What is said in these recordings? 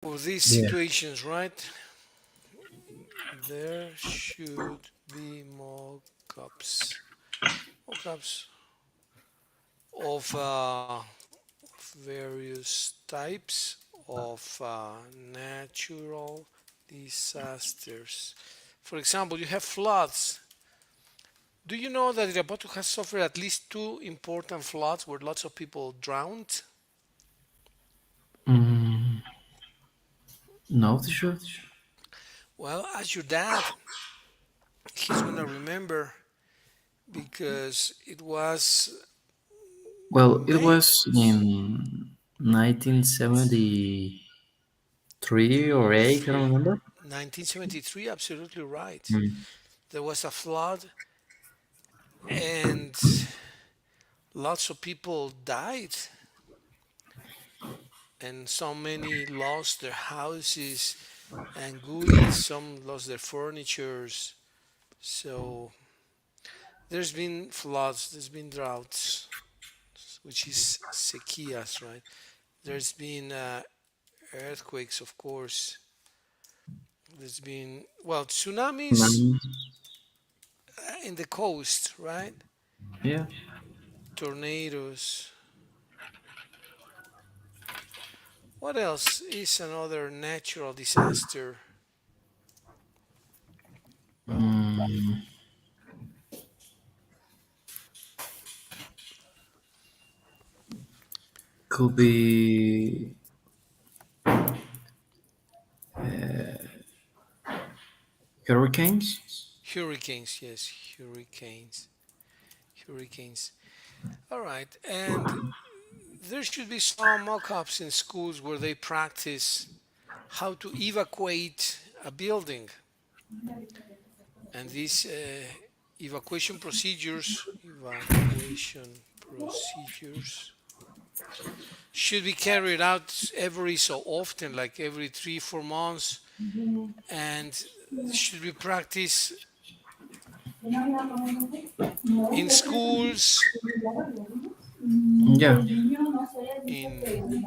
For these Yeah. situations, right? There should be mock-ups of various types of natural disasters. For example, you have floods. Do you know that Irapuato has suffered at least two important floods where lots of people drowned? Mm, no, teacher. Well, as your dad, he's gonna remember because it was Well, it May was in 1973 or 8, I don't three. remember. 1973, absolutely right. Mm. There was a flood and lots of people died and so many lost their houses and goods, some lost their furnitures. So there's been floods, there's been droughts, which is sequías, right? There's been earthquakes, of course. There's been, well, tsunamis Tsunami. in the coast, right? Yeah. Tornadoes. What else is another natural disaster? Well, Mm, could be hurricanes. hurricanes, yes, hurricanes. All right, and there should be some mock-ups in schools where they practice how to evacuate a building, and these evacuation procedures should be carried out every so often, like every 3 4 months, and should be practiced in schools, Yeah. in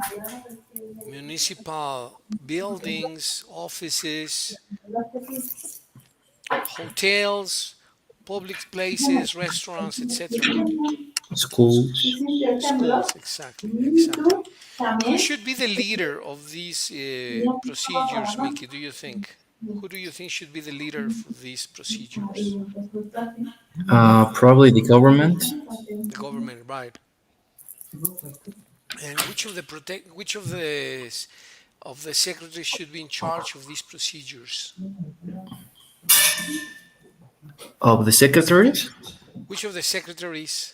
municipal buildings, offices, hotels, public places, restaurants, etc. Schools. Schools, exactly. Who should be the leader of these procedures, Mickey? Do you think? Who do you think should be the leader for these procedures? Probably the government. The government, right? And which of the secretaries should be in charge of these procedures? Of the secretaries. Which of the secretaries?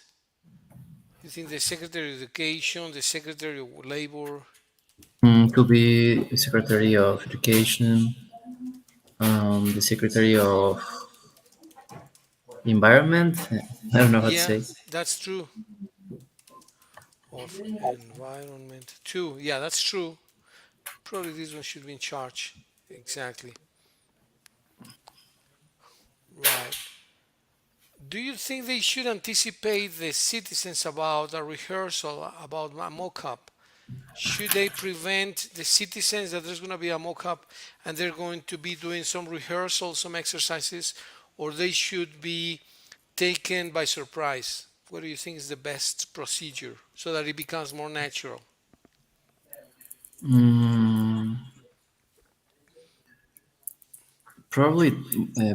You think the Secretary of Education, the Secretary of Labor? Could be the Secretary of Education, the Secretary of Environment. I don't know how to Yeah, say. that's true. Of environment too. Yeah, that's true. Probably this one should be in charge. Exactly. Right. Do you think they should anticipate the citizens about a rehearsal, about a mock-up? Should they prevent the citizens that there's going to be a mock-up and they're going to be doing some rehearsals, some exercises, or they should be taken by surprise? What do you think is the best procedure so that it becomes more natural? Mm, Probably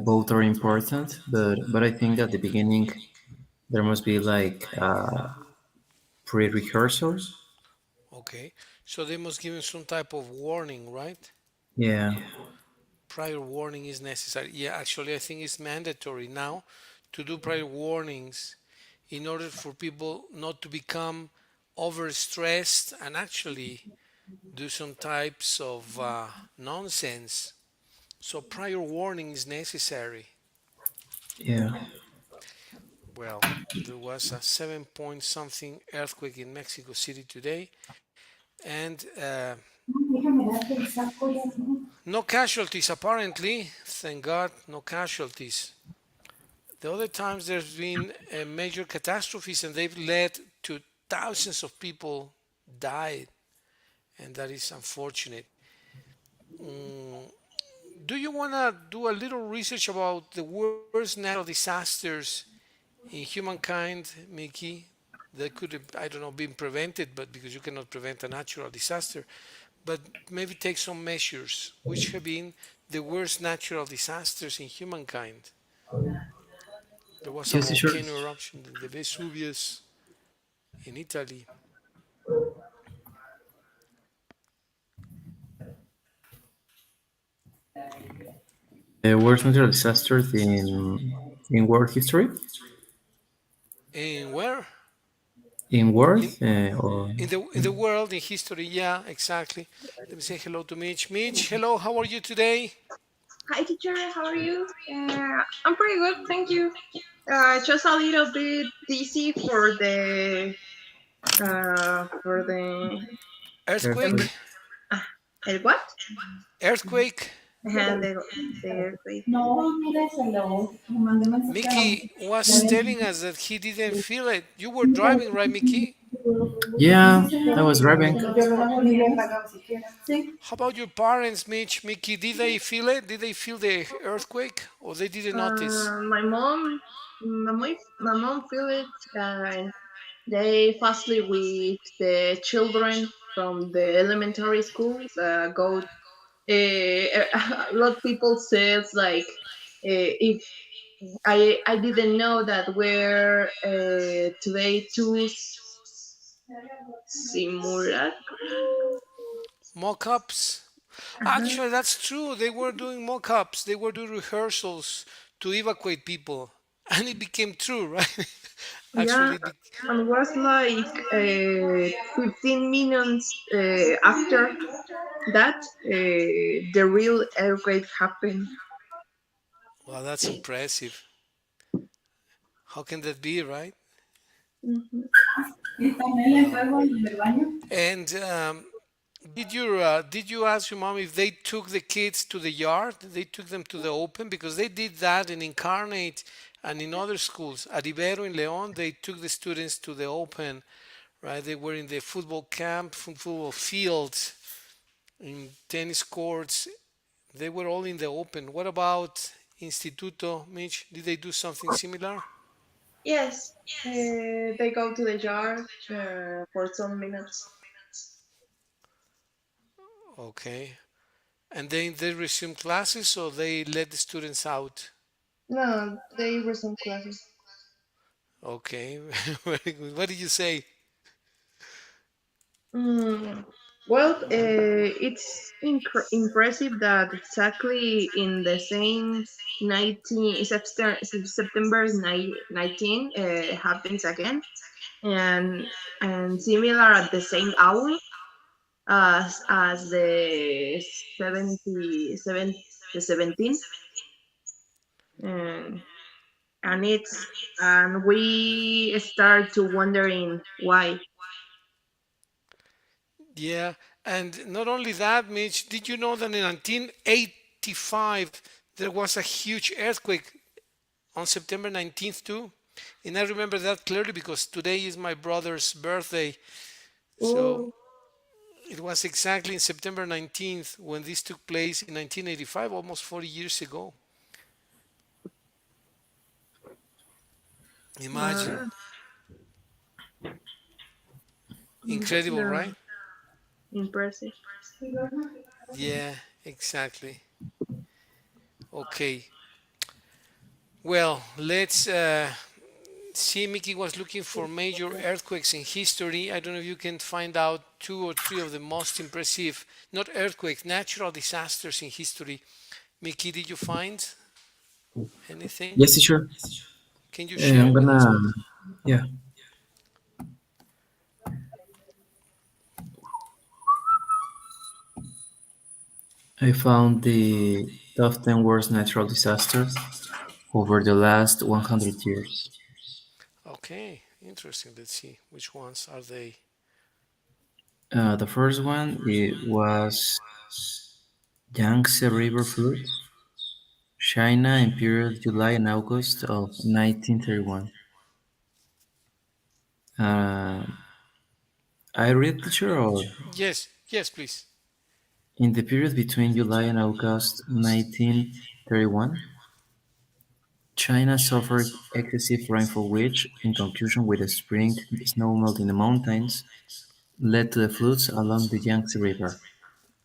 both are important, but I think at the beginning there must be like pre-rehearsal. Okay, so they must give him some type of warning, right? Yeah, Prior warning is necessary. Yeah, actually, I think it's mandatory now to do prior warnings in order for people not to become overstressed and actually do some types of nonsense. So prior warning is necessary. yeah. Well, there was a 7 point something earthquake in Mexico City today, and no casualties apparently. Thank God, no casualties. The other times there's been major catastrophes and they've led to thousands of people died, and that is unfortunate. Mm, do you want to do a little research about the worst natural disasters in humankind, Mickey? That could have, I don't know, been prevented, but because you cannot prevent a natural disaster, but maybe take some measures. Which have been the worst natural disasters in humankind? There was a Yes, sure. volcano eruption, the Vesuvius in Italy. Worst natural disasters in world history, In where? in world, In or in the world, in history, yeah, exactly. Let me say hello to Mitch. Mitch, hello, how are you today? Hi, teacher. How are you? I'm pretty good, thank you. Just a little bit dizzy for the Earthquake? earthquake. ah, what? Earthquake? The earthquake. No, mira, se lo mandé mensaje a Mickey was la telling us that he didn't feel it. You were driving, right, Mickey? Yeah, I was driving. yo no me ni le he pagado siquiera. Sí. How about your parents, Mitch? Mickey, did they feel it? Did they feel the earthquake or they didn't notice? My mom feel it. And they fastly with the children from the elementary school. Go. A lot of people says like if I didn't know that we're today two simulacra. Mock-ups? Uh-huh. Actually, that's true. They were doing mock-ups. They were doing rehearsals to evacuate people. And it became true, right? Yeah, Actually, and was like 15 minutes after that the real earthquake happened. well, that's impressive. How can that be, right? Mhm. Y también le Well, encargo en el baño. and did you ask your mom if they took the kids to the yard? They took them to the open because they did that in Incarnate and in other schools. At Ibero in León, they took the students to the open, right? They were in the football camp, football fields, in tennis courts. They were all in the open. What about Instituto, Mitch? Did they do something similar? Yes, they go to the yard for some minutes. Okay. And then they resumed classes or they let the students out? No, they resume classes. Okay, very good. What did you say? Mm, well, it's impressive that exactly in the same 19 happens again, and similar at the same hour as the 77 the 17, and and we start to wondering why. Yeah, and not only that, Mitch, did you know that in 1985 there was a huge earthquake on September 19th too? And I remember that clearly because today is my brother's birthday. So Oh, it was exactly in September 19th when this took place in 1985, almost 40 years ago. Imagine. uh, Incredible, yeah, right? impressive. Yeah, exactly. Okay. Well, let's see. Mickey was looking for major earthquakes in history. I don't know if you can find out two or three of the most impressive, not earthquakes, natural disasters in history. Mickey, did you find anything? Yes, sure. Can you share I'm with us, gonna, please? yeah, I found the top 10 worst natural disasters over the last 100 years. Okay, interesting. Let's see which ones are they. The first one it was Yangtze River floods, China in period July and August of 1931. Uh, I read teacher or Yes, yes, please. In the period between July and August 1931, China suffered excessive rainfall which, in conjunction with the spring snowmelt in the mountains, led to the floods along the Yangtze River,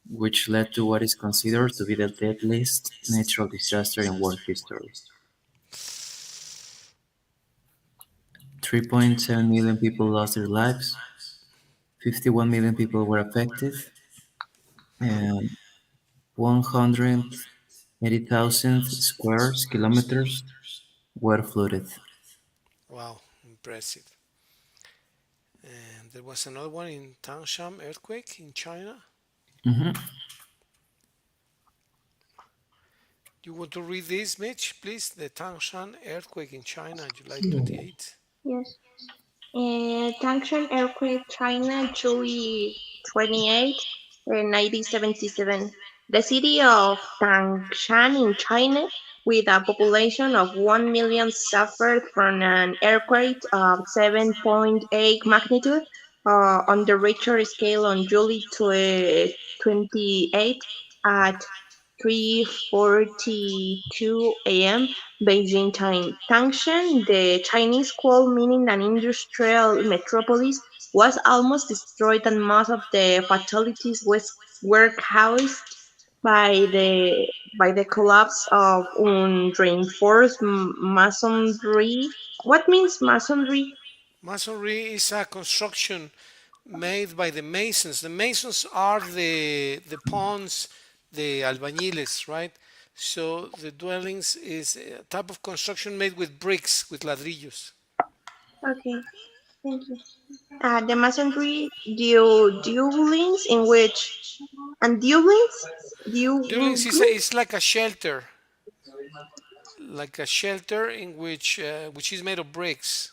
which led to what is considered to be the deadliest natural disaster in world history. 3.7 million people lost their lives, 51 million people were affected, and 180,000 square kilometers were flooded. Wow, impressive. And there was another one in Tangshan earthquake in China. Mhm. You want to read this, Mitch, please? The Tangshan earthquake in China, July 28th. Yes. Tangshan earthquake, China, July 28, 1977. The city of Tangshan in China, with a population of 1 million, suffered from an earthquake of 7.8 magnitude on the Richter scale on July 28 at 3:42 a.m. Beijing time. Tangshan, the Chinese call meaning an industrial metropolis, was almost destroyed, and most of the fatalities were caused by the collapse of unreinforced masonry. What means masonry? Masonry is a construction made by the masons. The masons are the pawns, the albañiles, right? So the dwellings is a type of construction made with bricks, with ladrillos. Okay, thank you. The masonry dwellings in which and dwellings Dwellings is like a shelter, in which is made of bricks.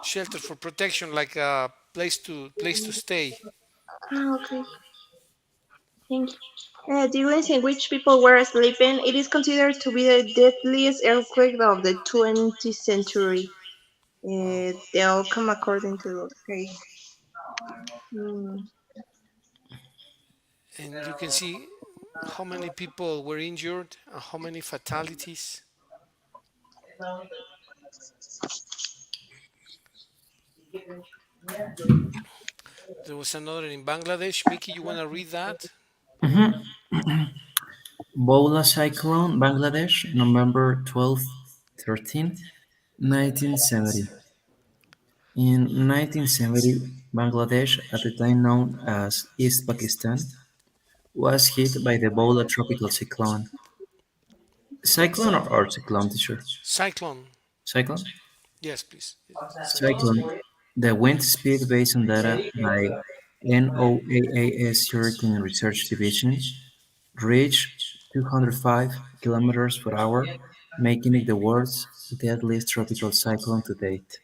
Shelter for protection, like a place to stay. Okay, thank you. Dwellings in which people were sleeping. It is considered to be the deadliest earthquake of the 20th century. Wow. They all come according to okay. Hmm. And you can see how many people were injured and how many fatalities. There was another in Bangladesh. Mickey, you want to read that? Mhm. Bola cyclone, Bangladesh, November 12, 1970. In 1970, Bangladesh, at the time known as East Pakistan, was hit by the Bola tropical cyclone. Cyclone or cyclone, teacher? Cyclone. Cyclone? Yes, please. Cyclone. Cyclone. The wind speed based on data by NOAA's Hurricane Research Division reached 205 kilometers per hour, making it the world's deadliest tropical cyclone to date.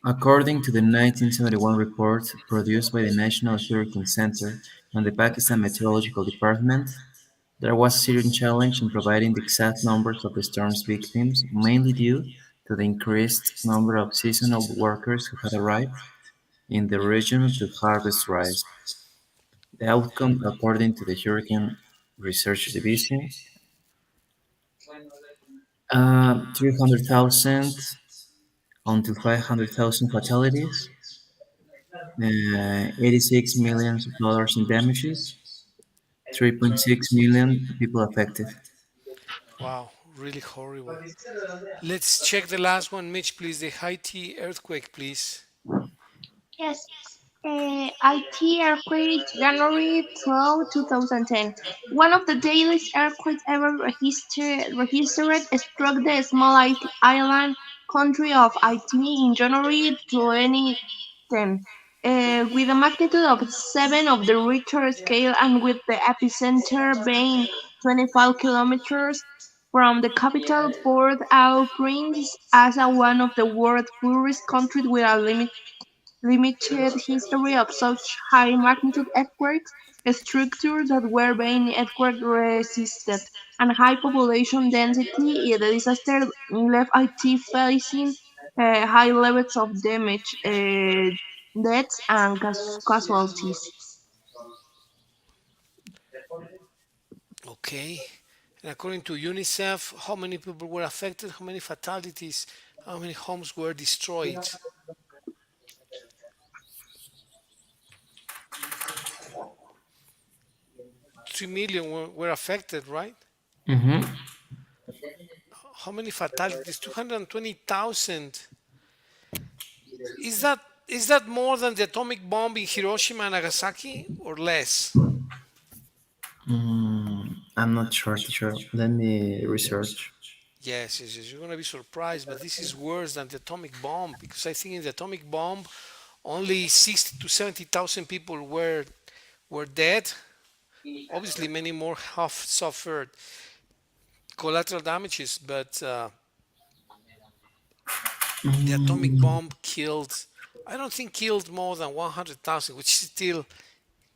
According to the 1971 report produced by the National Hurricane Center and the Pakistan Meteorological Department, there was a serious challenge in providing the exact numbers of the storm's victims, mainly due to the increased number of seasonal workers who had arrived in the region to harvest rice. The outcome, according to the Hurricane Research Division, 300,000 until 500,000 fatalities, $86 million in damages, 3.6 million people affected. Wow, really horrible. Let's check the last one, Mitch, please. The Haiti earthquake, please. Yes. IT earthquake, January 12, 2010. One of the deadliest earthquakes ever registered struck the small island country of Haiti in January 2010. With a magnitude of 7 of the Richter scale and with the epicenter being 25 kilometers from the capital, Port-au-Prince, as one of the world's poorest countries with a limited history of such high-magnitude earthquakes, structures that were being earthquake-resistant, and high population density, the disaster left IT facing high levels of damage, deaths, and casualties. Okay. And according to UNICEF, how many people were affected? How many fatalities? How many homes were destroyed? 3 million were affected, right? Mm-hmm. How many fatalities? 220,000. Is that is that more than the atomic bomb in Hiroshima and Nagasaki or less? I'm not sure, teacher. Let me research. Yes, yes, yes. You're gonna be surprised, but this is worse than the atomic bomb because I think in the atomic bomb only 60 to 70,000 people were dead. Obviously, many more have suffered collateral damages, but the atomic Mm, bomb killed. I don't think killed more than 100,000, which is still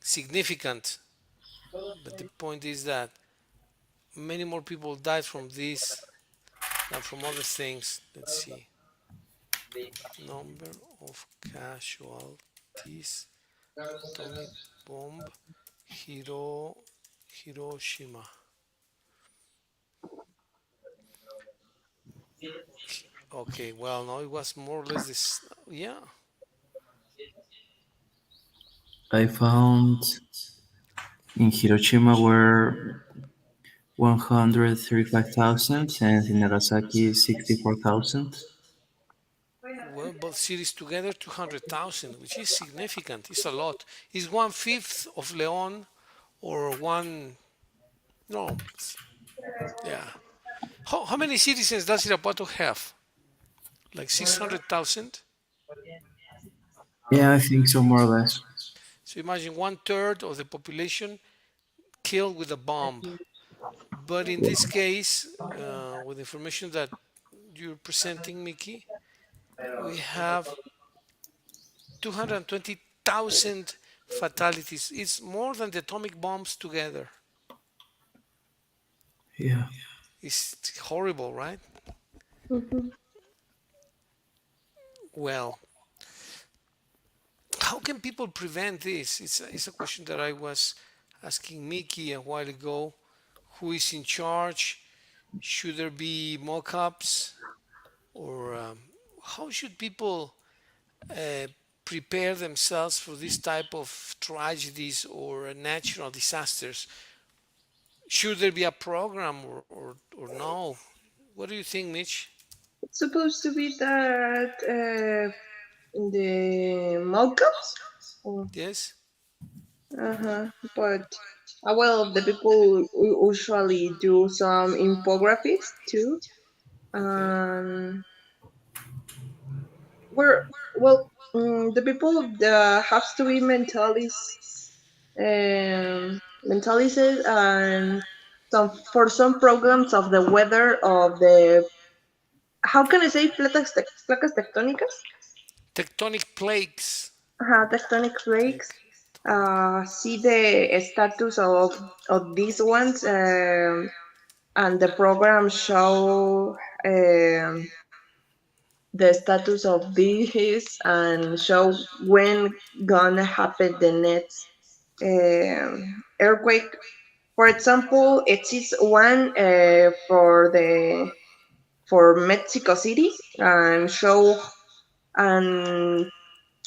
significant. But the point is that many more people died from this than from other things. Let's see. Number of casualties. Atomic bomb. Hiroshima. Okay, well, no, it was more or less this. Yeah. I found in Hiroshima were 135,000 and in Nagasaki 64,000. Well, both cities together, 200,000, which is significant. It's a lot. It's one fifth of Leon or one. No, yeah. How many citizens does Irapuato have? Like 600,000? Yeah, I think so, more or less. So imagine one third of the population killed with a bomb. But in this case, with the information that you're presenting, Mickey, we have 220,000 fatalities. It's more than the atomic bombs together. Yeah. It's horrible, right? Mhm. Well, how can people prevent this? It's a question that I was asking Mickey a while ago. Who is in charge? Should there be mock-ups? Or how should people uh, prepare themselves for this type of tragedies or natural disasters? Should there be a program or no? What do you think, Mitch? It's supposed to be that the mock-ups. Yes? Uh-huh. But well, the people usually do some infographics too. Okay. Um, we're well, the people that have to be mentally said, and some programs of the weather of the, how can I say, placas tectónicas, Tectonic plates. tectonic flakes. Tec- See the status of these ones, and the program show the status of these and show when gonna happen the next earthquake. For example, it is one for Mexico City, and and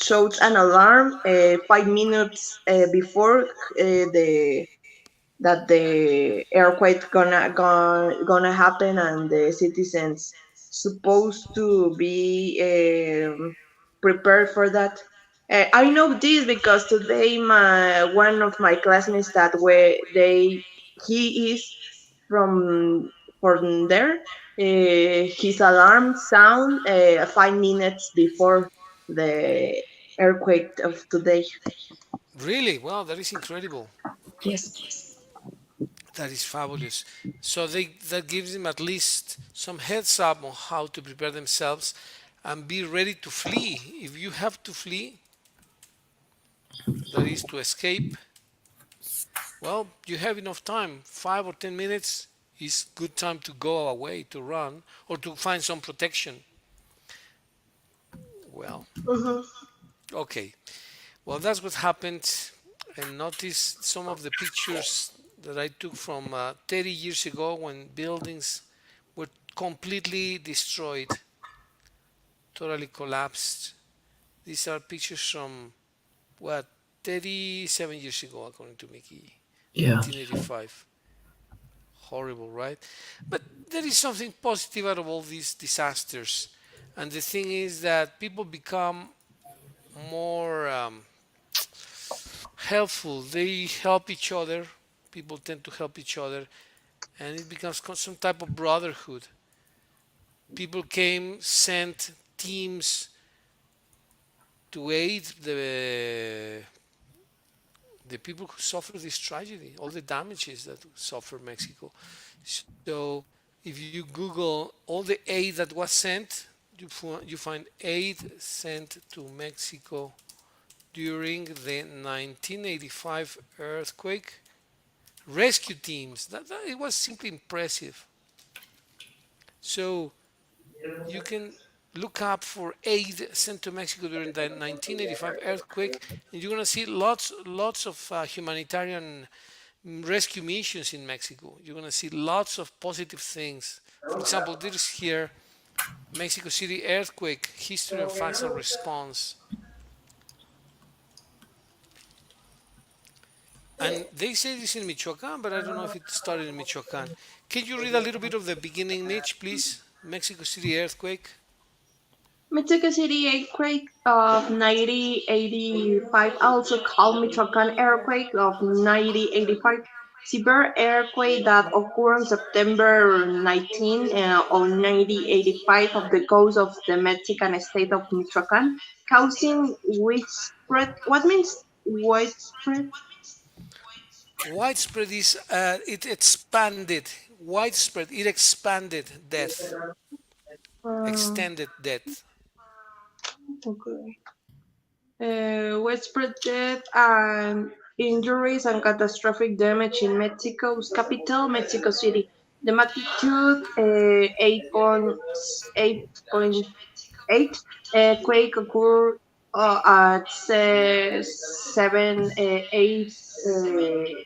shows an alarm 5 minutes before the that the earthquake gonna happen, and the citizens supposed to be prepared for that. I know this because today my one of my classmates that where they he is from from there. His alarm sound 5 minutes before the earthquake of today. Really? Wow, that is incredible. Yes. That is fabulous. So that gives them at least some heads up on how to prepare themselves and be ready to flee. If you have to flee, that is to escape, well, you have enough time. 5 or 10 minutes is good time to go away, to run, or to find some protection. Well, Mhm. okay. Well, that's what happened. And notice some of the pictures that I took from 30 years ago when buildings were completely destroyed, totally collapsed. These are pictures from what, 37 years ago, according to Mickey, Yeah. 1985. Horrible, right? But there is something positive out of all these disasters. And the thing is that people become more helpful. They help each other. People tend to help each other, and it becomes some type of brotherhood. People came, sent teams to aid the people who suffer this tragedy, all the damages that suffer Mexico. So if you Google all the aid that was sent, you find aid sent to Mexico during the 1985 earthquake. Rescue teams, it was simply impressive. So you can look up for aid sent to Mexico during the 1985 earthquake, and you're gonna see lots of humanitarian rescue missions in Mexico. You're gonna see lots of positive things. For example, there is here Mexico City earthquake history and facts and response, and they say this in Michoacan, but I don't know if it started in Michoacan. Can you read a little bit of the beginning, Mitch, please? Mexico City earthquake. Mexico City earthquake of 1985, also called Michoacan earthquake of 1985, severe earthquake that occurred on September 19 on 1985 of the coast of the Mexican state of Michoacan, causing widespread. What means widespread? Widespread is it expanded. Widespread, it expanded death, Um, extended death. okay. Widespread death and injuries and catastrophic damage in Mexico's capital, Mexico City. The magnitude 8.8 quake occurred at 7 8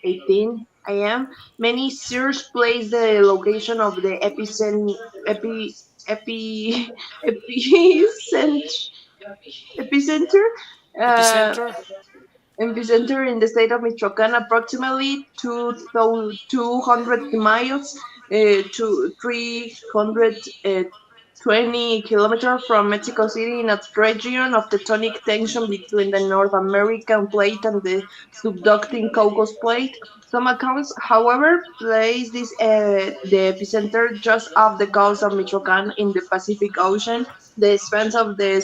18 a.m. Many sources place the location of the epi, epicenter epicenter uh, Epicenter. epicenter in the state of Michoacan, approximately 200 miles to 320 kilometers from Mexico City, in a region of tectonic tension between the North American plate and the subducting Caucasus plate. Some accounts, however, place the epicenter just off the coast of Michoacan in the Pacific Ocean. The expanse of the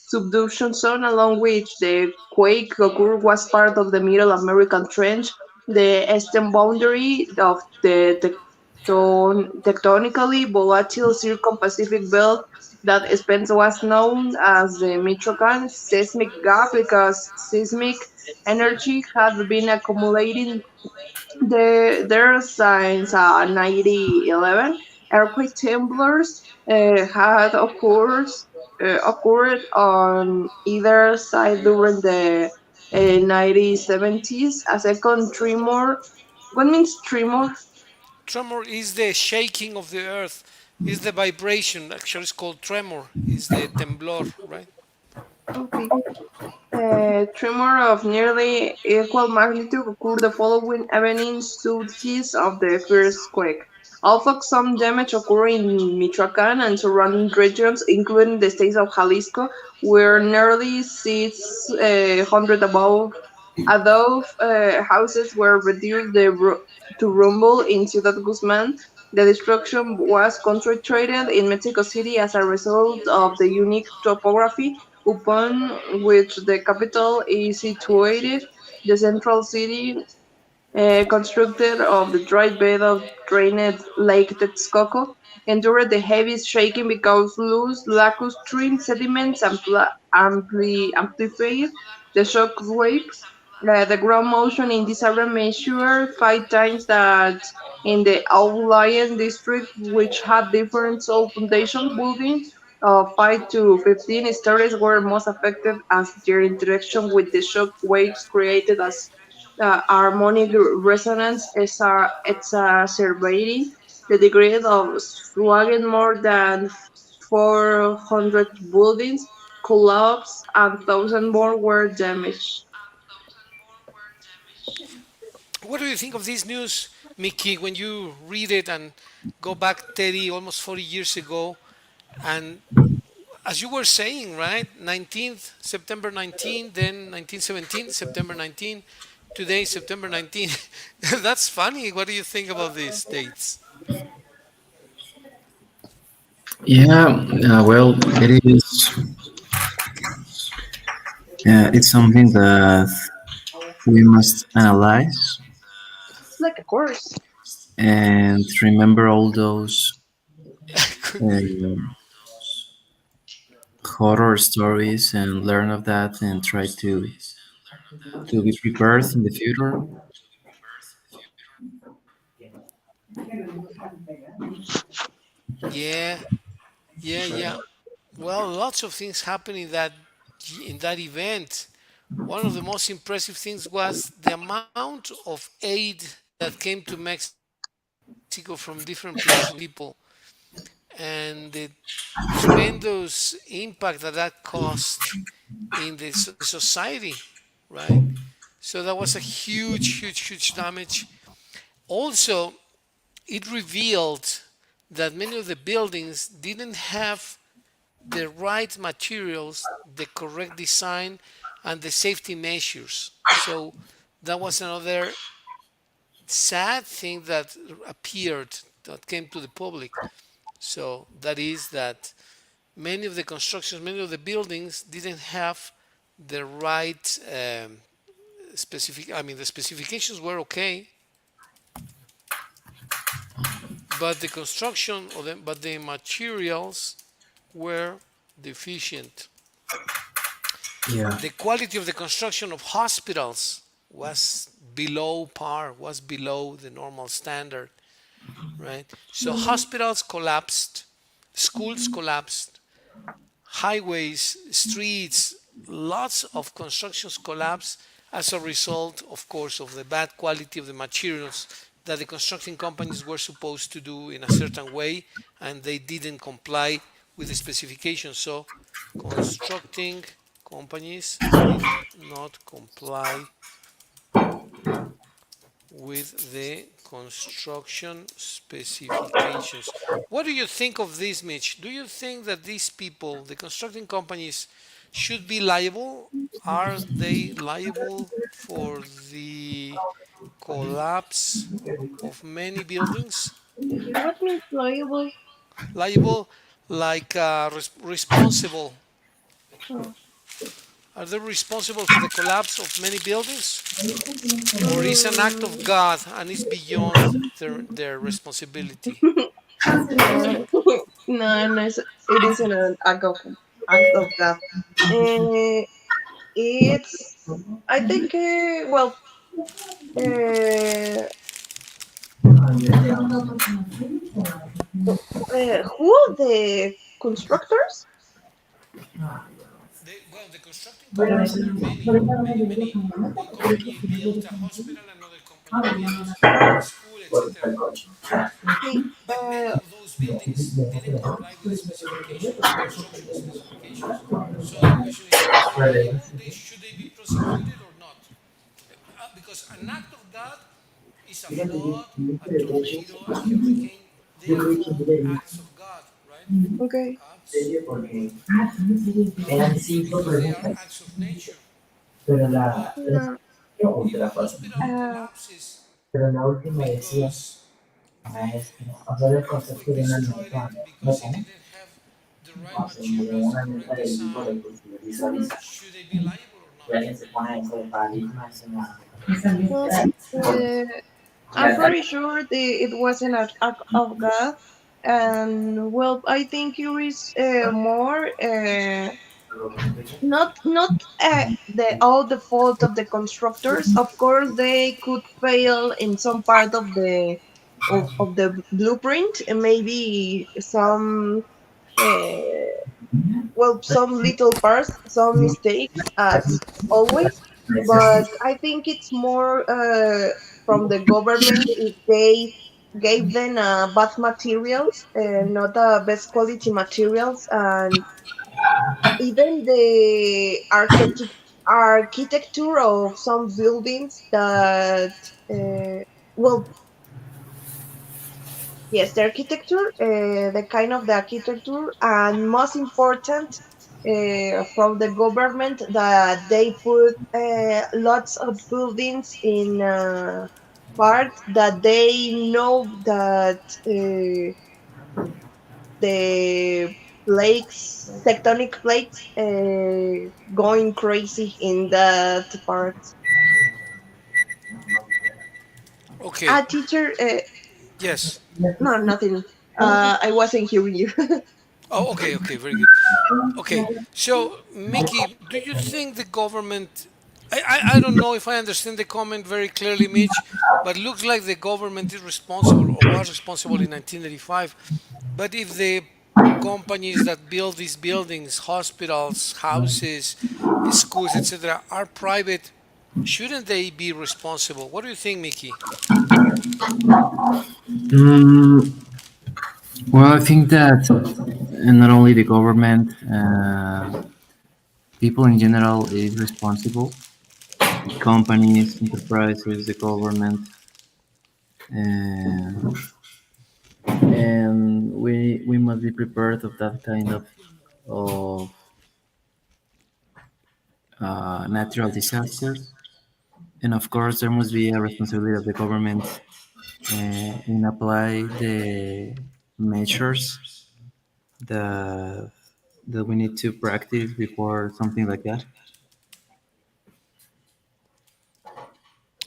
subduction zone along which the quake occurred was part of the Middle American Trench, the eastern boundary of the tectonically volatile Circum-Pacific belt that Spence was known as the Michoacan seismic gap because seismic energy had been accumulating there since 1911. Earthquake temblors had occurred on either side during the 1970s. A second tremor. What means tremor? Tremor is the shaking of the earth. Is the vibration. Actually, it's called tremor. Is the temblor, right? Okay. Tremor of nearly equal magnitude occurred the following evening southeast of the first quake. Also, some damage occurred in Michoacan and surrounding regions, including the state of Jalisco, where nearly 600 above houses were reduced to rubble. In Ciudad Guzman, the destruction was concentrated in Mexico City as a result of the unique topography upon which the capital is situated. The central city, constructed of the dry bed of drained Lake Texcoco, endured the heaviest shaking because loose lacustrine sediments amplified the shock waves. The ground motion in this area measured 5 times that in the outlying district, which had different soil foundation. Buildings of 5 to 15 stories were most affected as their interaction with the shock waves created as harmonic resonance is exacerbating the degree of swelling. More than 400 buildings collapsed and thousands more were damaged. What do you think of this news, Mickey, when you read it and go back 30, almost 40 years ago? And as you were saying, right? 19th, September 19, then 1917, September 19, today, September 19. That's funny. What do you think about these dates? Yeah, well, it is. It's something that we must analyze It's like a course. and remember all those uh, horror stories and learn of that and try to be prepared in the future. Yeah, yeah. Well, lots of things happened in that event. One of the most impressive things was the amount of aid that came to Mexico from different places, people, and the tremendous impact that that caused in the society, right? So that was a huge damage. Also, it revealed that many of the buildings didn't have the right materials, the correct design, and the safety measures. So that was another sad thing that appeared, that came to the public. So that is that many of the constructions, many of the buildings didn't have the right the specifications were okay, but the construction of them, but the materials were deficient. Yeah, The quality of the construction of hospitals was below par, was below the normal standard, right? So hospitals collapsed, schools collapsed, highways, streets, lots of constructions collapsed as a result, of course, of the bad quality of the materials that the constructing companies were supposed to do in a certain way, and they didn't comply with the specifications. So constructing companies did not comply with the construction specifications. What do you think of this, Mitch? Do you think that these people, the constructing companies, should be liable? Are they liable for the collapse of many buildings? What means liable? Liable, like responsible. Oh. Are they responsible for the collapse of many buildings? Or is an act of God and is beyond their responsibility? No, no, it isn't an act of God. Uh, it's, I think, uh, who the constructors? The constructing companies, there are many. One company built a hospital, another company built a school, etc. Okay, But many of those buildings didn't comply with the specifications, the construction specifications. So the question is, are they liable? Should they be prosecuted or not? Because an act of God is a flood, a tornado, a hurricane. They are called acts of God, right? okay. Acts of God because they are acts of nature. But No, if a hospital uh, collapses because the earthquake destroyed it, because it didn't have the right materials, the correct design, should they be liable or not? well, uh, I'm pretty sure it wasn't an act of God, and well, I think it is more not the all the fault of the constructors. Of course, they could fail in some part of the blueprint, and maybe some some little parts, some mistakes, as always. but I think it's more from the government if they gave them bad materials, not best quality materials, and even the architecture of some buildings that well, yes, the architecture, the kind of the architecture, and most important, from the government that they put lots of buildings in part that they know that the tectonic plates, going crazy in that part. Okay. Teacher, Yes. no, nothing. I wasn't hearing you. Oh, okay, okay, very good. Okay, so Mickey, do you think the government? I don't know if I understand the comment very clearly, Mitch, but looks like the government is responsible or was responsible in 1985. But if the companies that build these buildings, hospitals, houses, schools, etc., are private, shouldn't they be responsible? What do you think, Mickey? Mm, well, I think that not only the government, people in general is responsible. Companies, enterprises, the government, and we must be prepared of that kind of natural disasters. And of course, there must be a responsibility of the government in apply the measures that we need to practice before something like that.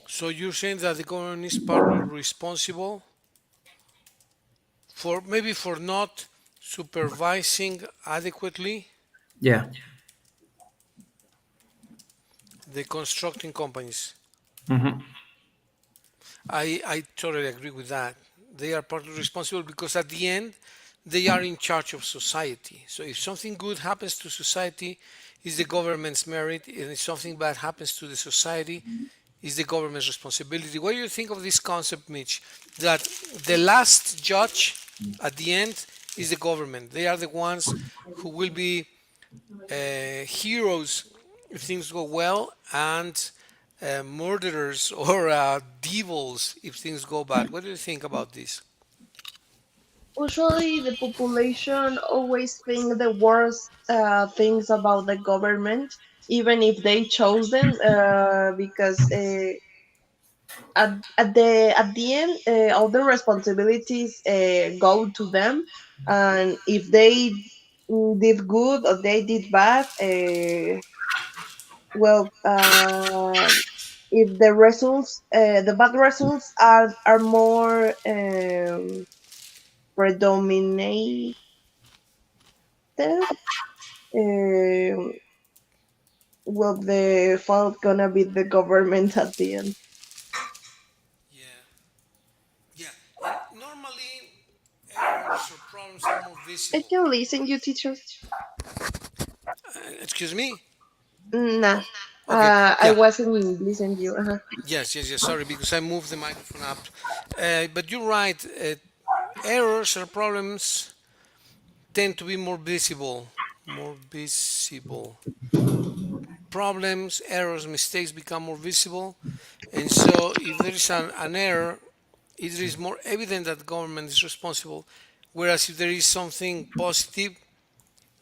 So you're saying that the government is partly responsible for maybe for not supervising adequately Yeah. the constructing companies. Hmm. I totally agree with that. They are partly responsible because at the end they are in charge of society. So if something good happens to society, is the government's merit, and if something bad happens to the society, is the government's responsibility. What do you think of this concept, Mitch? That the last judge at the end is the government. They are the ones who will be heroes if things go well, and murderers or devils if things go bad. What do you think about this? Usually, the population always think the worst things about the government, even if they chose them, because at the end, all the responsibilities go to them, and if they did good or they did bad, well, if the bad results are more predominated, um, well, the fault gonna be the government at the end. Yeah, yeah. And normally, errors or problems are more I visible. can listen, you teacher. Excuse me? Nah, Oh, okay. I Yeah. wasn't listening to you. Uh-huh. Yes, yes, yes. Sorry, because I moved the microphone up. But you're right. Errors or problems tend to be more visible. More visible. Problems, errors, mistakes become more visible. And so, if there is an error, it is more evident that the government is responsible. Whereas if there is something positive,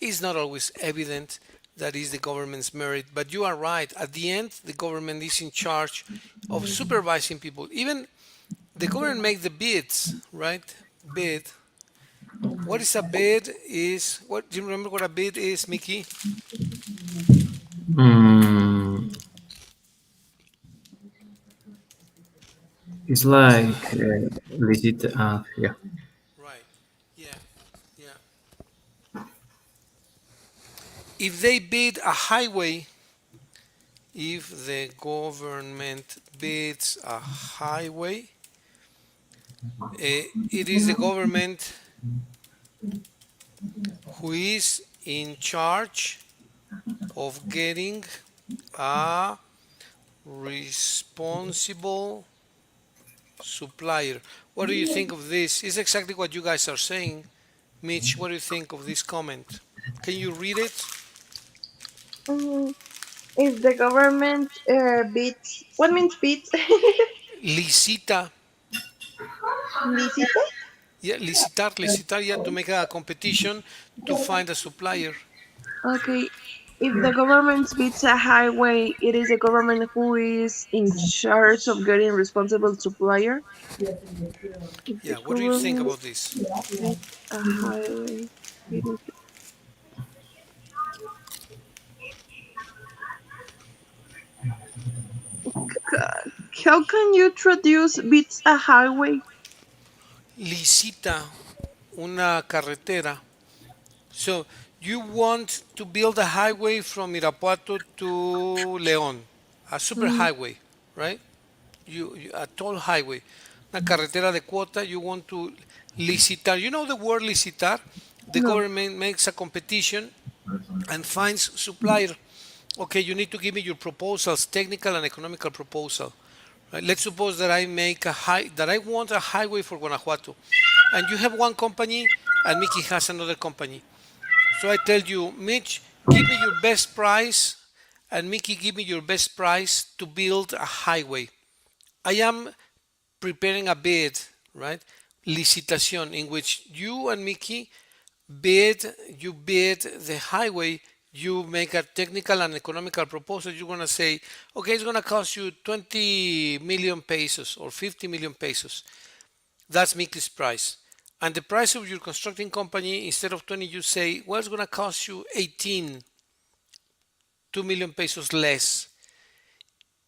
it's not always evident that is the government's merit. But you are right. At the end, the government is in charge of supervising people. Even the government make the bids, right? Bid. What is a bid? Is what? Do you remember what a bid is, Mickey? Mm, it's like legit. Yeah. Right. Yeah. Yeah. If they bid a highway, if the government bids a highway, it is the government who is in charge of getting a responsible supplier. What do you think of this? It's exactly what you guys are saying. Mitch, what do you think of this comment? Can you read it? Mm, if the government bids, what means bids? Licita. Licita? Yeah, licitar, yeah, to make a competition to find a supplier. Okay. If the government bids a highway, it is the government who is in charge of getting responsible supplier. If the Yeah, what do you think government about this? bids a highway, it is. How can you traduce bids a highway? Licita una carretera. So you want to build a highway from Irapuato to León, a super Mm, highway, right? A toll highway, una carretera de cuota. You want to licitar. You know the word licitar? The no. government makes a competition and finds supplier. Okay, you need to give me your proposals, technical and economical proposal. Right? Let's suppose that I want a highway for Guanajuato, and you have one company and Mickey has another company. So I tell you, Mitch, give me your best price, and Mickey, give me your best price to build a highway. I am preparing a bid, right? Licitación, in which you and Mickey you bid the highway, you make a technical and economical proposal. You're going to say, okay, it's going to cost you 20 million pesos or 50 million pesos. That's Mickey's price. And the price of your constructing company, instead of 20, you say, well, it's going to cost you 18, 2 million pesos less.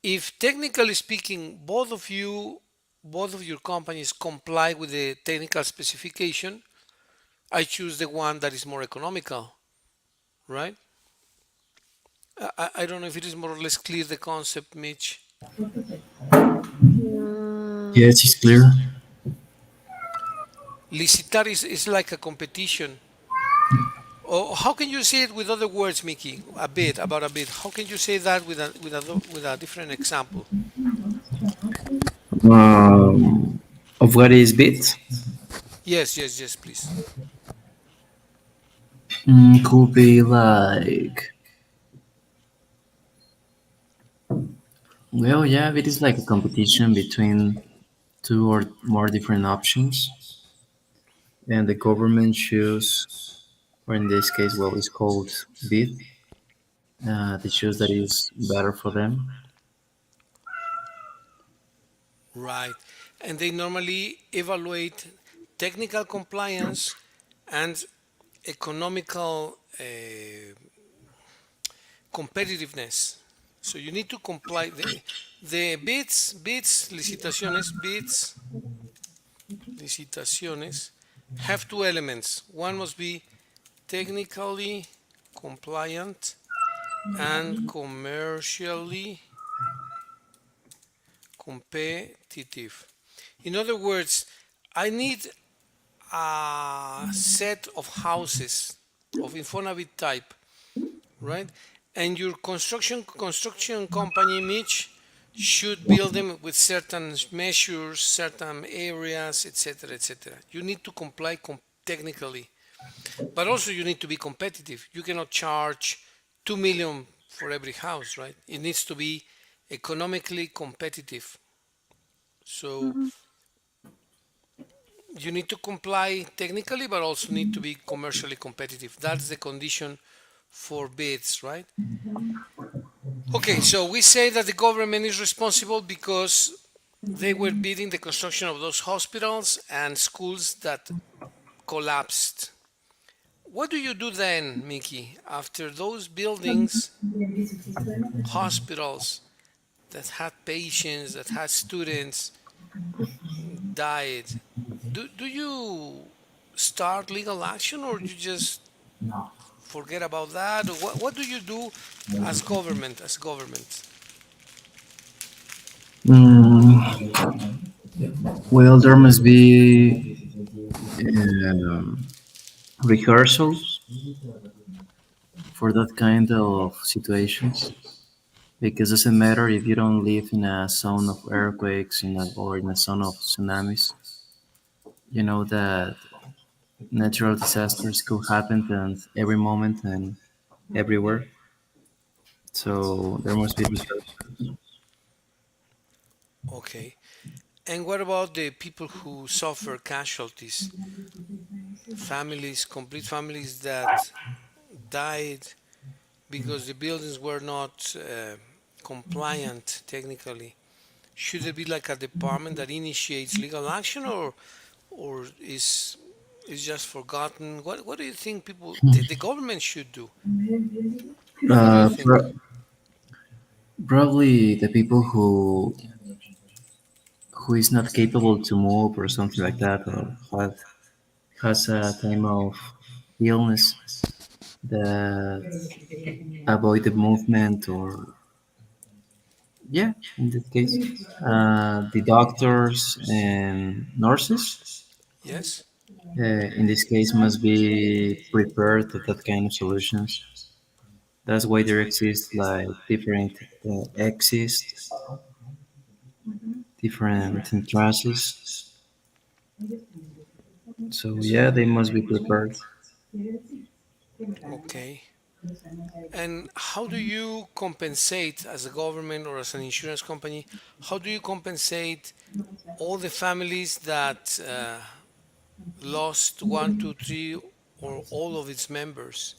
If technically speaking, both of your companies comply with the technical specification, I choose the one that is more economical, right? I don't know if it is more or less clear the concept, Mitch. Mm, Yes, it's clear. Licitar is like a competition. Or how can you say it with other words, Mickey? About a bit. How can you say that with a different example? Of what is bit? Yes, please. Could be like, well, yeah, it is like a competition between two or more different options, and the government choose, or in this case, what is called bid, the choose that is better for them. Right. And they normally evaluate technical compliance and economical competitiveness. So you need to comply. The licitaciones have two elements. One must be technically compliant and commercially competitive. In other words, I need a set of houses of Infonavit type, right? And your construction company, Mitch, should build them with certain measures, certain areas, etc., etc. You need to comply technically, but also you need to be competitive. You cannot charge 2 million for every house, right? It needs to be economically competitive. So mhm. you need to comply technically, but also need to be commercially competitive. That's the condition for bids, right? Okay, so we say that the government is responsible because they were bidding the construction of those hospitals and schools that collapsed. What do you do then, Mickey, after those buildings, hospitals that had patients, that had students died? Do you start legal action or you just forget about that? Or what do you do as government? Mm, well, there must be um, rehearsals for that kind of situations. because it doesn't matter if you don't live in a zone of earthquakes or in a zone of tsunamis. You know that natural disasters could happen at every moment and everywhere. So there must be precautions. Okay. And what about the people who suffer casualties? Families, complete families that died because the buildings were not compliant technically. Should there be like a department that initiates legal action, or is just forgotten? What do you think the government should do? What do you Uh, think? pro- Probably the people who is not capable to move or something like that, or has a time of illness that avoid the movement, or yeah, in that case, the doctors and nurses, Yes. in this case, must be prepared to that kind of solutions. That's why there exist like different entrances. So yeah, they must be prepared. Okay. And how do you compensate as a government or as an insurance company? How do you compensate all the families that lost one, two, three, or all of its members?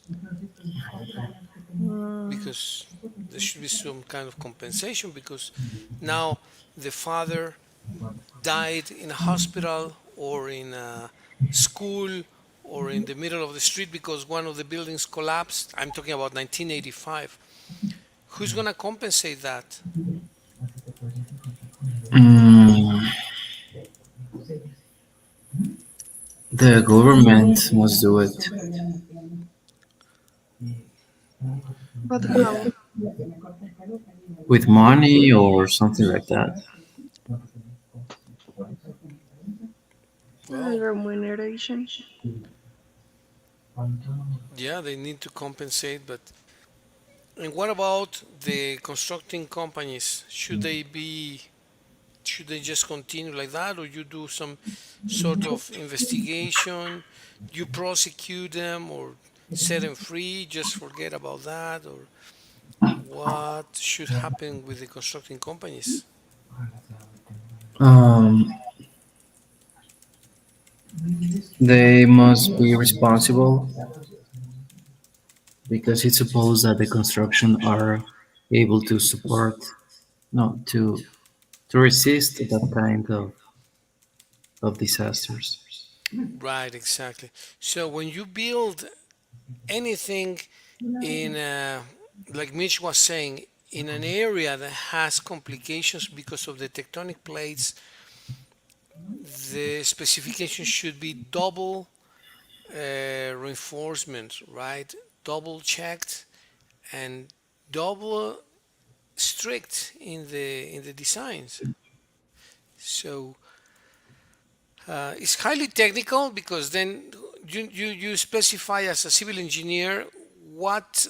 Mm, Because there should be some kind of compensation because now the father died in a hospital or in a school or in the middle of the street because one of the buildings collapsed. I'm talking about 1985. Who's going to compensate that? Mm, the government must do it but how? with money or something like that. Well, Remuneration. yeah, they need to compensate, but and what about the constructing companies? Should they just continue like that, or you do some sort of investigation? You prosecute them or set them free? Just forget about that, or what should happen with the constructing companies? Um, they must be responsible because it's supposed that the construction are able to support, no, to resist that kind of disasters. Right, exactly. So when you build anything in like Mitch was saying, in an area that has complications because of the tectonic plates, the specification should be double reinforcement, right? Double checked and double strict in the designs. So it's highly technical because then you specify as a civil engineer what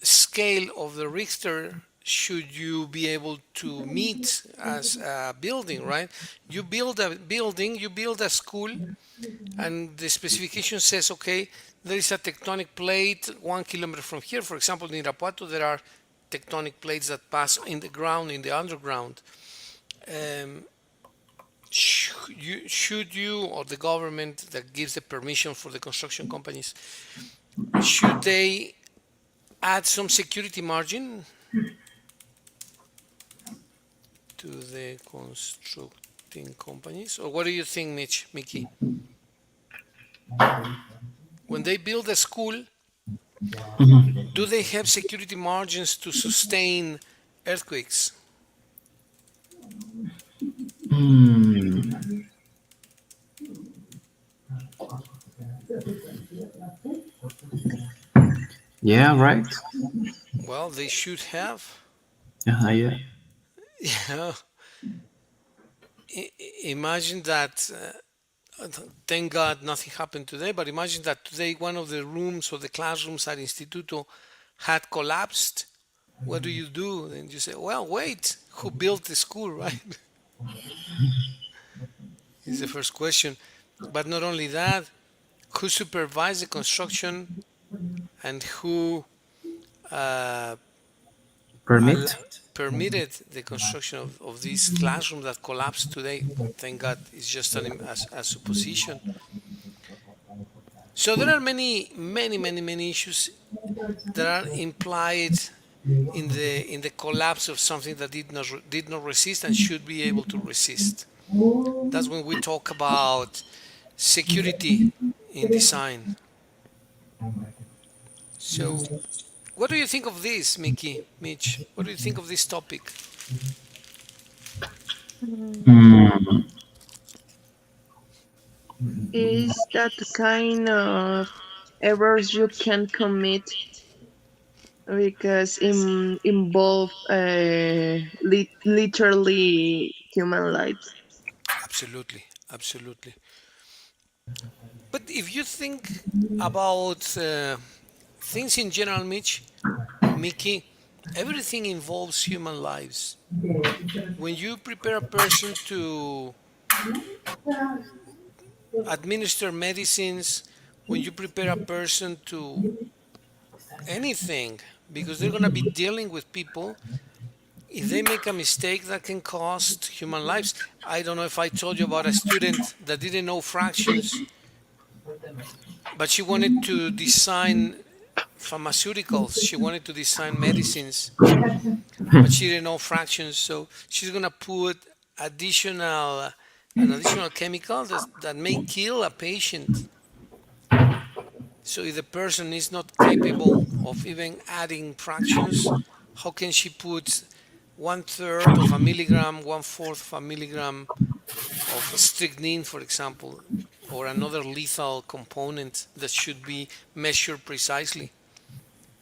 scale of the Richter should you be able to meet as a building, right? You build a building, you build a school, and the specification says, okay, there is a tectonic plate 1 kilometer from here. For example, in Irapuato, there are tectonic plates that pass in the ground, in the underground. Um, should you, or the government that gives the permission for the construction companies, should they add some security margin to the constructing companies? Or what do you think, Mickey? When they build a school, Mhm. do they have security margins to sustain earthquakes? Hmm. Yeah, right. Well, they should have. Yeah. Yeah. Imagine that. Thank God nothing happened today, but imagine that today one of the rooms or the classrooms at Instituto had collapsed. what do you do? And you say, well, wait, who built the school, right? Is the first question. But not only that, who supervised the construction and who uh, Permit? permitted the construction of this classroom that collapsed today? Thank God, it's just a supposition. So there are many issues that are implied in the collapse of something that did not resist and should be able to resist. That's when we talk about security in design. So, what do you think of this, Mickey, Mitch? What do you think of this topic? Mm, Mm, is that the kind of errors you can commit because involve literally human lives? Absolutely, absolutely. But if you think about things in general, Mitch, Mickey, everything involves human lives. When you prepare a person to administer medicines, when you prepare a person to anything, because they're going to be dealing with people, if they make a mistake that can cost human lives. I don't know if I told you about a student that didn't know fractions, but she wanted to design pharmaceuticals, she wanted to design medicines, but she didn't know fractions, so she's going to put additional an additional chemical that may kill a patient. So if the person is not capable of even adding fractions, how can she put one third of a milligram, one fourth of a milligram of strychnine, for example, or another lethal component that should be measured precisely?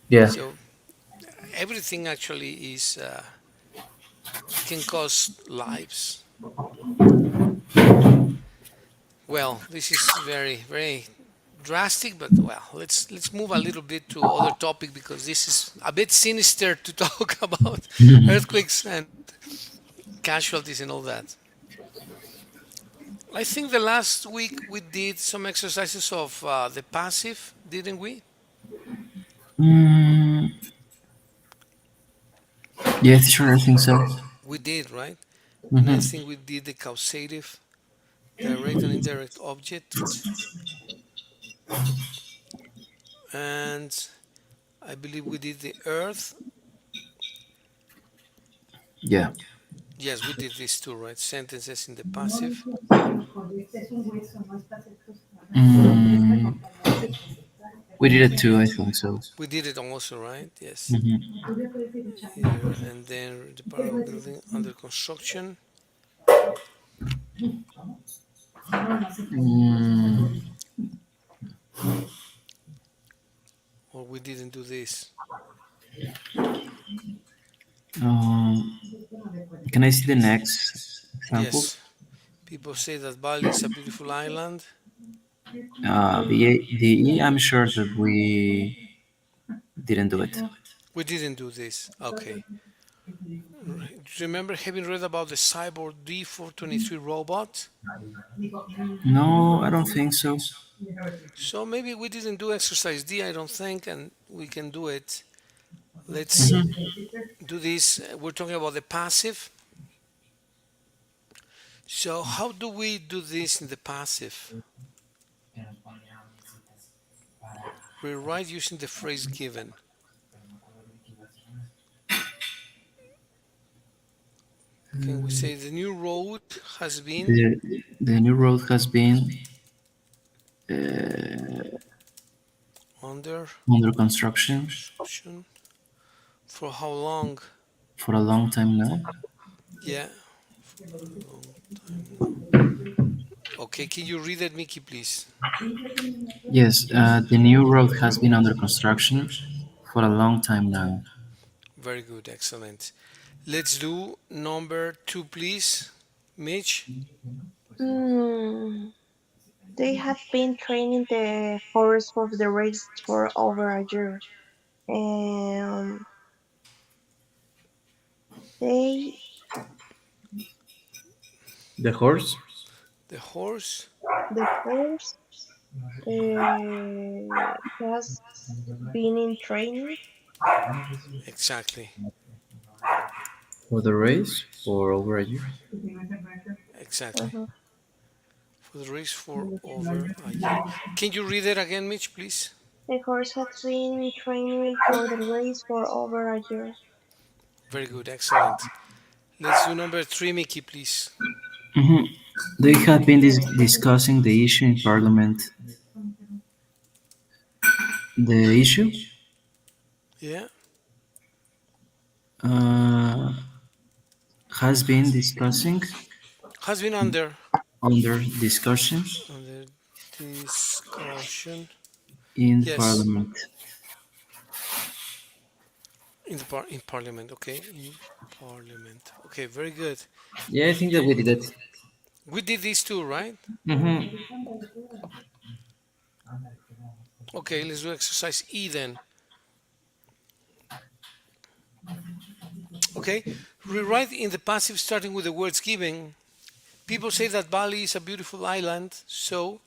yeah. So everything actually is can cost lives. Well, this is very drastic, but well, let's move a little bit to other topic because this is a bit sinister to talk about earthquakes and casualties and all that. I think the last week we did some exercises of the passive, didn't we? Mm, yes, sure, I think so. We did, right? And I Hmm. think we did the causative, direct and indirect objects, and I believe we did the earth. Yeah. Yes, we did these two, right? Sentences in the passive. Este es un hueso, no es para hacer Mm, we did it too, I think so. We did it also, right? Yes. Hmm. Here, and then the part of building under construction. Mm, Or we didn't do this. um, can I see the next example? Yes. People say that Bali is a beautiful island. The I'm sure that we didn't do it. We didn't do this. Okay. Right. Do you remember having read about the cyborg D423 robot? No, I don't think so. So maybe we didn't do exercise D, I don't think, and we can do it. Let's do this. We're talking about the passive. So how do we do this in the passive? We write using the phrase given. Can we say the new road has been The new road has been uh, under under construction construction for how long? for a long time now. Yeah, for a long time now. Okay, can you read that, Mickey, please? Yes, the new road has been under construction for a long time now. Very good, excellent. Let's do number two, please, Mitch. Hmm. They have been training the horse for the race for over a year. Um, say The horse? The horse. the horse has been in training Exactly. For the race for over a year? Exactly. uh For the race for over a year. Can you read it again, Mitch, please? The horse has been in training for the race for over a year. Very good. Excellent. Let's do number three, Mickey, please. Mhm. They have been discussing the issue in Parliament. The issue Yeah. uh, has been discussing Has been under discussion under discussion. in Yes. Parliament. In Parliament. Okay. In Parliament. Okay. Very good. Yeah, I think that we did it. We did these two, right? Mm-hmm. Okay. Let's do exercise E then. Okay. Rewrite in the passive starting with the words given. People say that Bali is a beautiful island, so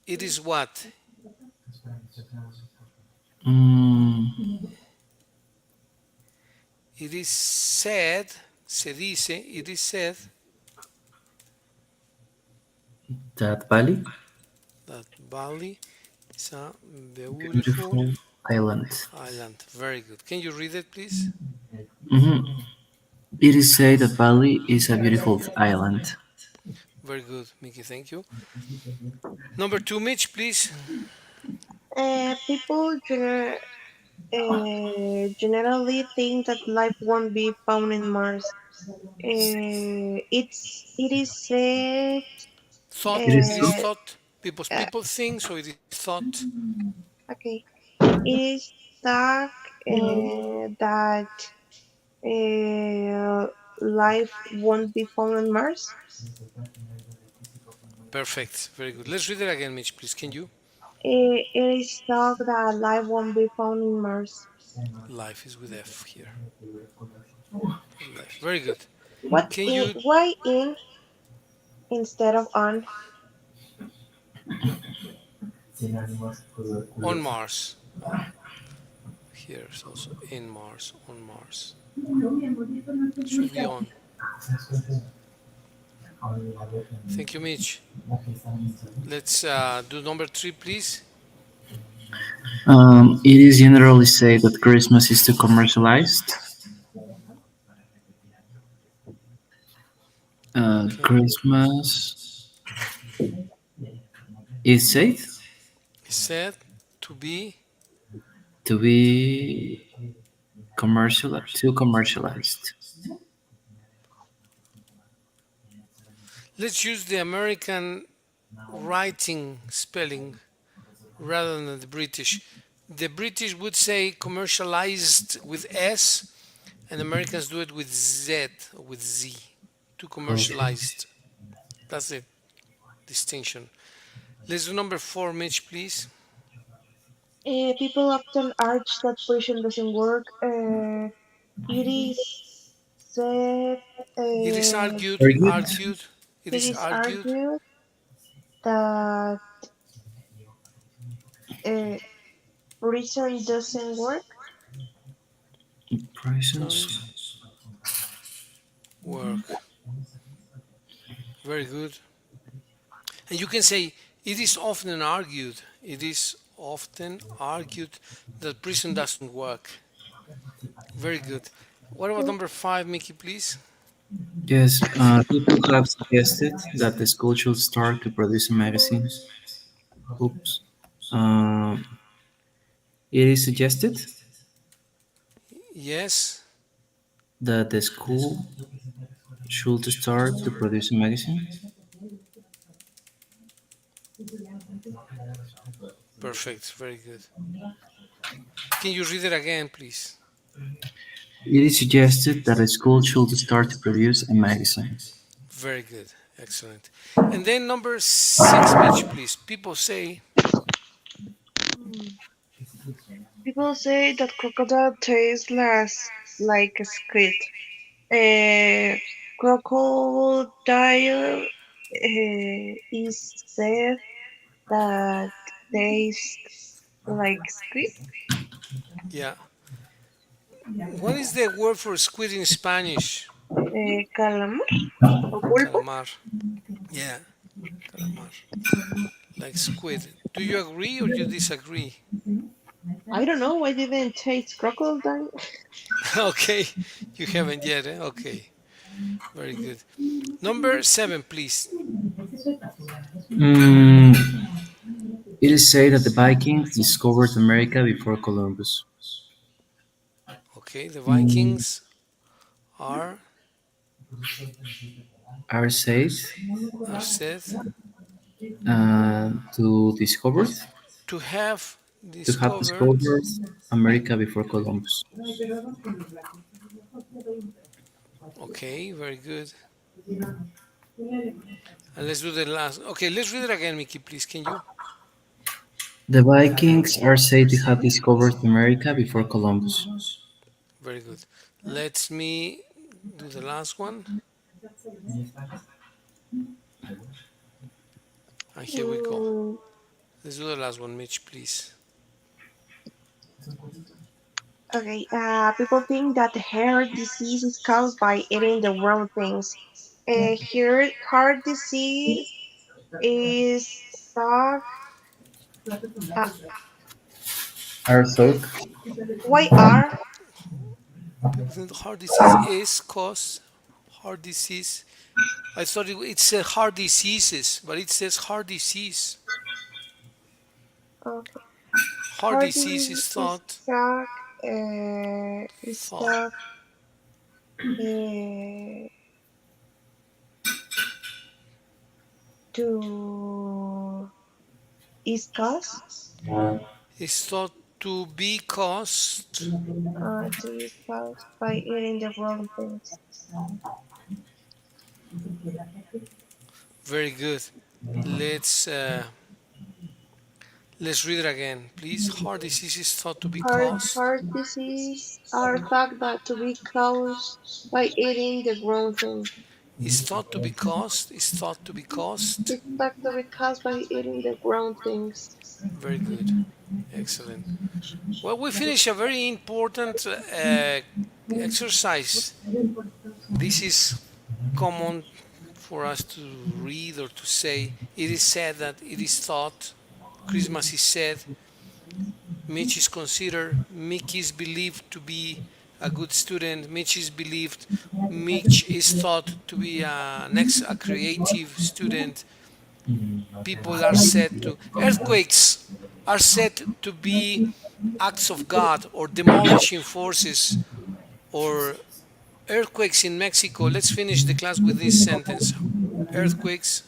it is what? Mm, It is said, se dice, it is said that Bali, that Bali is a beautiful beautiful island. island. Very good. Can you read it, please? Mm-hmm. It is said that Bali is a beautiful island. Very good, Mickey. Thank you. Number two, Mitch, please. People generally think that life won't be found in Mars. It is said Thought. It is It is so. thought. People think, so it is thought. okay. It is thought that uh, life won't be found on Mars. Perfect. Very good. Let's read it again, Mitch, please. Can you? It is thought that life won't be found in Mars. Life is with F here. Life. Very good. What Can in? you Why in instead of on? on Mars? Here is also in Mars. On Mars. Should be on. Thank you, Mitch. Let's do number three, please. It is generally said that Christmas is too commercialized. Okay. Christmas is said Said to be. to be too commercialized. Let's use the American writing spelling rather than the British. The British would say commercialized with S, and Americans do it with Z or with Z. Too Okay. commercialized. That's the distinction. Let's do number four, Mitch, please. People often urge that prison doesn't work. It is said. It is Uh, argued, Very good. argued, it it is is argued. argued that uh, prison doesn't work. Prisons. Don't work. Very good. And you can say it is often argued that prison doesn't work. Very good. What about number five, Mickey, please? Yes, people have suggested that the school should start to produce a magazine. Oops. Um, it is suggested Yes, that the school should start to produce a magazine. perfect. Very good. Can you read it again, please? It is suggested that a school should start to produce a magazine. Very good. Excellent. And then number six, Mitch, please. People say, People say that crocodile tastes like a squid. Crocodile is said that tastes like squid. Yeah. What is the word for squid in Spanish? Calamar o pulpo. Calamar. Yeah, calamar. Like squid. Do you agree or you disagree? I don't know. I didn't taste crocodile. Okay, you haven't yet, eh? Okay, very good. Number 7, please. Mm, it is said that the Vikings discovered America before Columbus. Okay, the Mm, Vikings are are said are said to discovered to have to have discovered. discovered America before Columbus. Okay, very good. And let's do the last. Okay, let's read it again, Mickey, please. Can you? The Vikings are said to have discovered America before Columbus. Very good. Let me do the last one. And here we go. Mm, Let's do the last one, Mitch, please. okay. People think that heart disease is caused by eating the wrong things. Heart disease is thought. Uh, Are so why are People think heart disease is cause heart disease. I thought it said heart diseases, but it says heart disease. okay. Heart Heart disease disease is thought is thought thought uh, to is caused is thought to be caused. to is caused by eating the wrong things. Very good. Let's uh, let's read it again, please. Heart disease is thought to be caused. Heart disease are thought that to be caused by eating the wrong thing. Is thought to be caused. Is thought to be caused. It's thought to be caused by eating the wrong things. Very good. Excellent. Well, we finished a very important exercise. This is common for us to read or to say. It is said that it is thought. Christmas is said. Mitch is considered. Mickey is believed to be a good student. Mitch is believed. Mitch is thought to be a creative student. People are said to. Earthquakes are said to be acts of God or demolishing forces or earthquakes in Mexico. Let's finish the class with this sentence. Earthquakes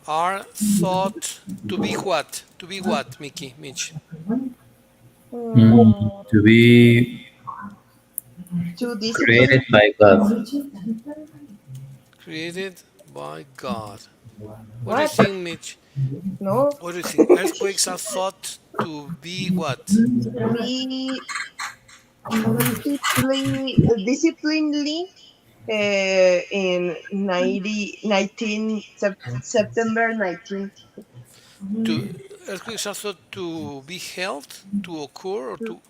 are thought to be what? To be what, Mickey, Mitch? to be To discipline. created by God. Created by God. What do you What? think, Mitch? No. What do you think? Earthquakes are thought to be what? To be disciplinedly in 19 September 19 To earthquakes are thought to be held, to occur, or to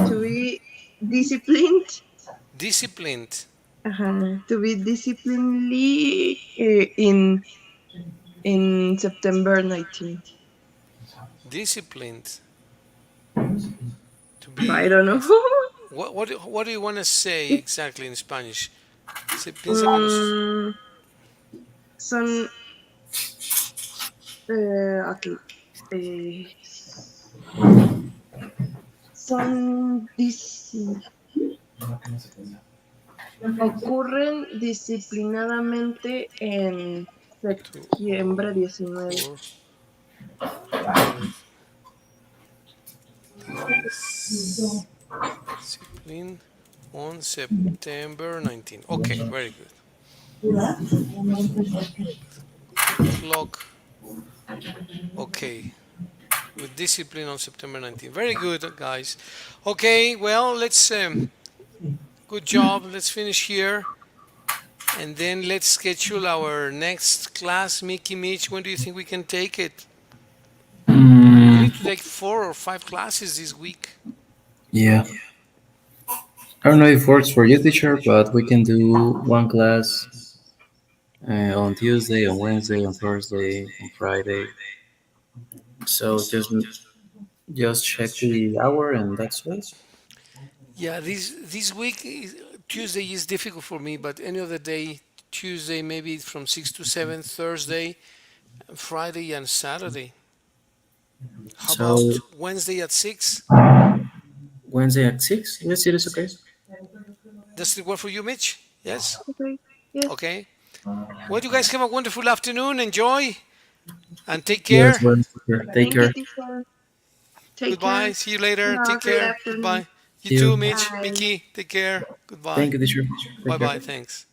to be disciplined disciplined. to be disciplinedly in September 19. Disciplined. To I be. don't know. What do you want to say exactly in Spanish? Se piensa que los. Son aquí eh, son ocurren disciplinadamente en To septiembre 19. occur with discipline on September 19. Okay, very good. Clock. Okay, with discipline on September 19. Very good, guys. Okay, well, let's Good job. Let's finish here. And then let's schedule our next class. Mickey, Mitch, when do you think we can take it? We Mm, need to take 4 or 5 classes this week. yeah. I don't know if it works for you, teacher, but we can do one class on Tuesday, on Wednesday, on Thursday, on Friday. So just check the hour and that's it. Yeah, this week Tuesday is difficult for me, but any other day, Tuesday maybe from 6 to 7, Thursday, Friday, and Saturday. How So about Wednesday at 6? Wednesday at 6. Yes, it is okay. Does it work for you, Mitch? Yes. Okay. Yes. Okay. Well, you guys have a wonderful afternoon. Enjoy and take Yes, care. well, take Thank you, care. teacher. Take Goodbye. care. See you later. Have a Take great care. afternoon. Goodbye. You See too, you. Mitch. Bye. Mickey, take care. Goodbye. Thank you, teacher. Bye Take care. bye. Thanks.